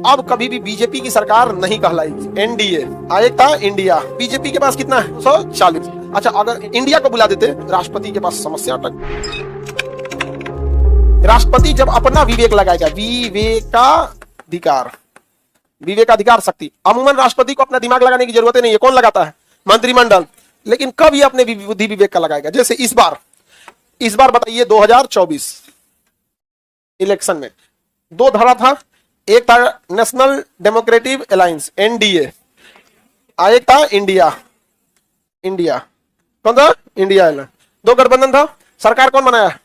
अब कभी भी बीजेपी की सरकार नहीं कहलाएगी। एनडीए एक था इंडिया, बीजेपी के पास कितना है 140। अच्छा, अगर इंडिया को बुला देते राष्ट्रपति के पास समस्या अटक। राष्ट्रपति जब अपना विवेक लगाएगा, विवेकाधिकार शक्ति, अमूमन राष्ट्रपति को अपना दिमाग लगाने की जरूरत नहीं है, कौन लगाता है? मंत्रिमंडल। लेकिन कब ये अपने बुद्धि विवेक का लगाएगा? जैसे इस बार बताइए 2024 इलेक्शन में दो धारा था, एक था नेशनल डेमोक्रेटिक अलायंस एनडीए, एक था इंडिया कौन था? इंडिया। दो गठबंधन था, सरकार कौन बनाया?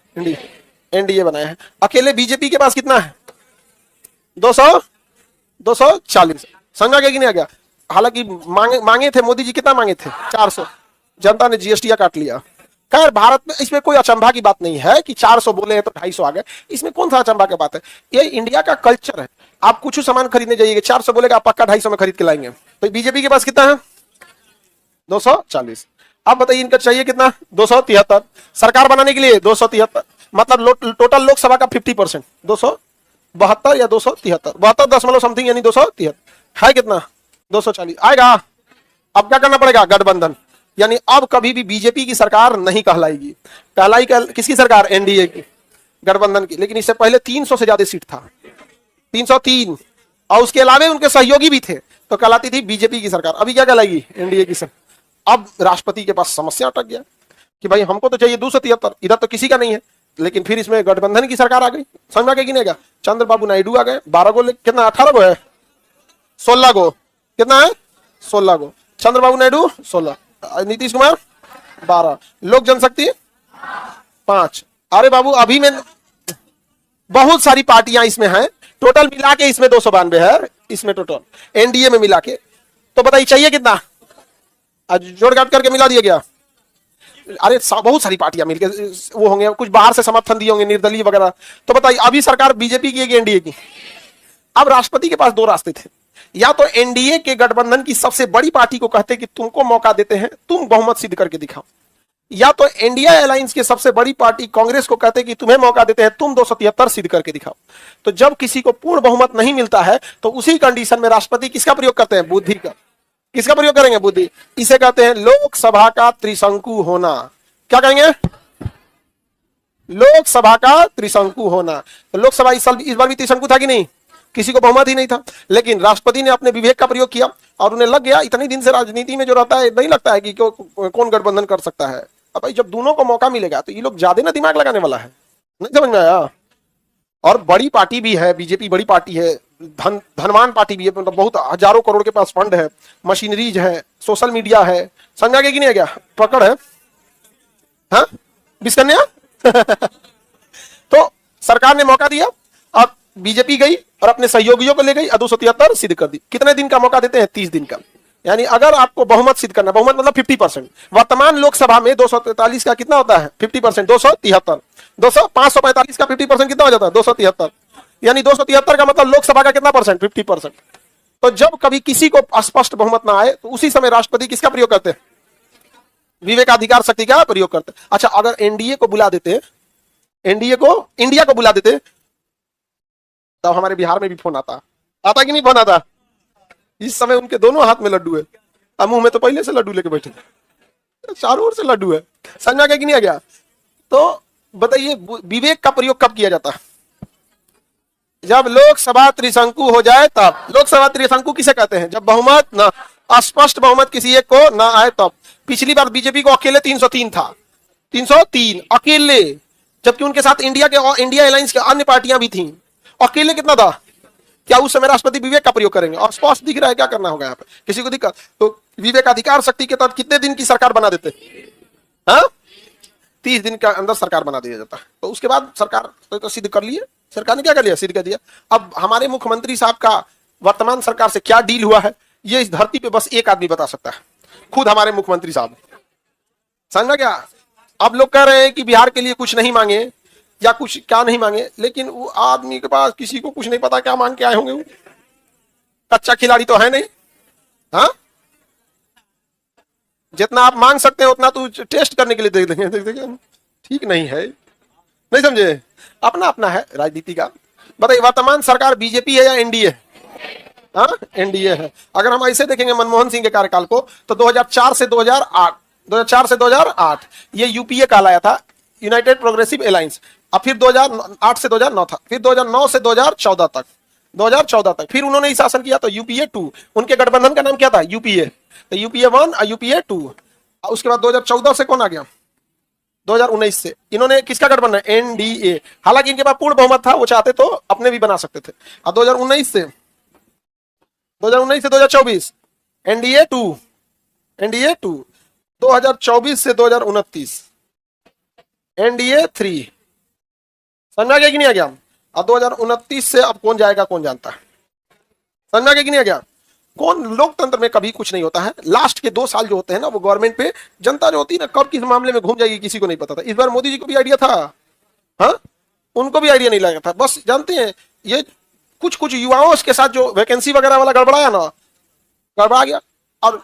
एनडीए बनाया है। अकेले बीजेपी के पास कितना है? 240। समझा गया कि नहीं आ गया? हालांकि मांगे थे मोदी जी, कितना मांगे थे? 400। जनता ने जीएसटी काट लिया। खैर, भारत में इसमें कोई अचंभा की बात नहीं है कि 400 बोले हैं तो 250 आ गए, इसमें कौन सा अचंभा की बात है? ये इंडिया का कल्चर है। आप कुछ सामान खरीदने जाइएगा, 400 बोलेगा, आप पक्का 250 में खरीद के लाएंगे। तो बीजेपी के पास कितना है? 240। अब बताइए इनका चाहिए कितना? 273। सरकार बनाने के लिए 273, मतलब टोटल लोकसभा का 50%, 272 या 273, 72 दशमलव समथिंग, यानी 273 है कितना? 240 आएगा। अब क्या करना पड़ेगा? गठबंधन। यानी अब कभी भी बीजेपी की सरकार नहीं कहलाएगी। किसकी सरकार? एनडीए की, गठबंधन की। लेकिन इससे पहले 300 से ज्यादा सीट था, 303, और उसके अलावा उनके सहयोगी भी थे, तो कहलाती थी बीजेपी की सरकार। अभी क्या कहलाएगी? एनडीए की सरकार। अब राष्ट्रपति के पास समस्या अटक गया कि भाई हमको तो चाहिए 273, इधर तो किसी का नहीं है। लेकिन फिर इसमें गठबंधन की सरकार आ गई। समझ में आ गया कि नहीं गया? चंद्रबाबू नायडू आ गए, 12 गो, कितना? 18 गो है, 16 गो, कितना है? 16 गो। चंद्रबाबू नायडू 16, नीतीश कुमार 12, लोक जनशक्ति 5। अरे बाबू, अभी में बहुत सारी पार्टियां इसमें हैं, टोटल मिला के इसमें 292 है, इसमें टोटल एनडीए में मिला के। तो बताइए चाहिए कितना? आज जोड़ घाट करके मिला दिया गया। अरे बहुत सारी पार्टियां मिलके वो होंगे, कुछ बाहर से समर्थन दिए होंगे, निर्दलीय वगैरह। तो बताइए अभी सरकार बीजेपी की है कि एनडीए की? अब राष्ट्रपति के पास दो रास्ते थे, या तो एनडीए के गठबंधन की सबसे बड़ी पार्टी को कहते कि तुमको मौका देते हैं, तुम बहुमत सिद्ध करके दिखाओ, या तो इंडिया अलायंस के सबसे बड़ी पार्टी कांग्रेस को कहते कि तुम्हें मौका देते हैं, तुम 273 सिद्ध करके दिखाओ। तो जब किसी को पूर्ण बहुमत नहीं मिलता है तो उसी कंडीशन में राष्ट्रपति किसका प्रयोग करते हैं? बुद्धि का। किसका प्रयोग करेंगे? बुद्धि। इसे कहते हैं लोकसभा का त्रिशंकु होना। क्या कहेंगे? लोकसभा का त्रिशंकु होना। तो लोकसभा इस बार भी त्रिशंकु था कि नहीं? किसी को बहुमत ही नहीं था, लेकिन राष्ट्रपति ने अपने विवेक का प्रयोग किया और उन्हें लग गया, इतने दिन से राजनीति में जो रहता है नहीं लगता है कि कौन गठबंधन कर सकता है। अब भाई जब दोनों को मौका मिलेगा तो ये लोग ज्यादा ना दिमाग लगाने वाला है। नहीं समझ में आया? और बड़ी पार्टी भी है बीजेपी, बड़ी पार्टी है, धनवान पार्टी भी है, मतलब बहुत हजारों करोड़ के पास फंड है, मशीनरीज है, सोशल मीडिया है। समझा गया कि नहीं? गया पकड़ है? हाँ, बिस्कन्या तो सरकार ने मौका दिया और बीजेपी गई और अपने सहयोगियों को ले गई, 273 सिद्ध कर दी। कितने दिन का मौका देते हैं? 30 दिन का। यानी अगर आपको बहुमत सिद्ध करना, बहुमत मतलब 50%, वर्तमान लोकसभा में 243 का कितना होता है? 50%, 273। 545 का 50% कितना हो जाता है? 273। यानी 273 का मतलब लोकसभा का कितना परसेंट? 50%। तो जब कभी किसी को स्पष्ट बहुमत ना आए तो उसी समय राष्ट्रपति किसका प्रयोग करते हैं? विवेकाधिकार शक्ति का प्रयोग करते हैं। अच्छा, अगर एनडीए को बुला देते, इंडिया को बुला देते, तब हमारे बिहार में भी फोन आता कि नहीं? फोन आता। इस समय उनके दोनों हाथ में लड्डू है, और मुंह में तो पहले से लड्डू लेके बैठे, चारों ओर से लड्डू है। समझा गया कि नहीं आ गया? तो बताइए विवेक का प्रयोग कब किया जाता है? जब लोकसभा त्रिशंकु हो जाए तब। लोकसभा त्रिशंकु किसे कहते हैं? जब बहुमत ना, स्पष्ट बहुमत किसी एक को ना आए तब। पिछली बार बीजेपी को अकेले 303 था, 303 अकेले, जबकि उनके साथ इंडिया अलायंस की अन्य पार्टियां भी थी। अकेले कितना था? क्या उस समय राष्ट्रपति विवेक का प्रयोग करेंगे? और स्पष्ट दिख रहा है क्या करना होगा यहाँ पे। किसी को दिक्कत तो विवेकाधिकार शक्ति के तहत कितने दिन की सरकार बना देते? हाँ, 30 दिन के अंदर सरकार बना दिया जाता है। तो उसके बाद सरकार तो सिद्ध कर लिए, सरकार ने क्या कर लिया? सिद्ध कर दिया। अब हमारे मुख्यमंत्री साहब का वर्तमान सरकार से क्या डील हुआ है, ये इस धरती पे बस एक आदमी बता सकता है, खुद हमारे मुख्यमंत्री साहब। समझ क्या? अब लोग कह रहे हैं कि बिहार के लिए कुछ नहीं मांगे या कुछ क्या नहीं मांगे, लेकिन वो आदमी के पास किसी को कुछ नहीं पता क्या मांग के आए होंगे। वो कच्चा खिलाड़ी तो है नहीं। हाँ, जितना आप मांग सकते हैं उतना तो टेस्ट करने के लिए देख देंगे, ठीक नहीं है। नहीं समझे? अपना अपना है राजनीति का। बताइए वर्तमान सरकार बीजेपी है या एनडीए? हाँ, एनडीए है। अगर हम ऐसे देखेंगे मनमोहन सिंह के कार्यकाल को तो 2004 से 2008, 2004 से 2008 ये यूपीए कहलाया था, यूनाइटेड प्रोग्रेसिव अलायंस। अब फिर 2008 से 2009 था, फिर 2009 से 2014 तक, 2014 तक फिर उन्होंने ही शासन किया तो यूपीए 2। उनके गठबंधन का नाम क्या था? यूपीए। तो यूपीए 1 और यूपीए 2। उसके बाद 2014 से कौन आ गया? 2019 से इन्होंने किसका गठबंधन? एनडीए। हालांकि इनके पास पूर्ण बहुमत था, वो चाहते तो अपने भी बना सकते थे। और 2019 से 2024 एनडीए 2, एनडीए 2। 2024 से 2029 एनडीए 3। समझ आ गया कि नहीं आ गया? अब 2029 से अब कौन जाएगा कौन जानता है। समझ आ गया कि नहीं आ गया? कौन, लोकतंत्र में कभी कुछ नहीं होता है। लास्ट के 2 साल जो होते हैं ना, वो गवर्नमेंट पे जनता जो होती है ना, कब किस मामले में घूम जाएगी किसी को नहीं पता था। इस बार मोदी जी को भी आइडिया था, हाँ, उनको भी आइडिया नहीं लगा था। बस जानते हैं ये कुछ कुछ युवाओं के साथ जो वैकेंसी वगैरह वाला गड़बड़ाया ना, गड़बड़ा गया और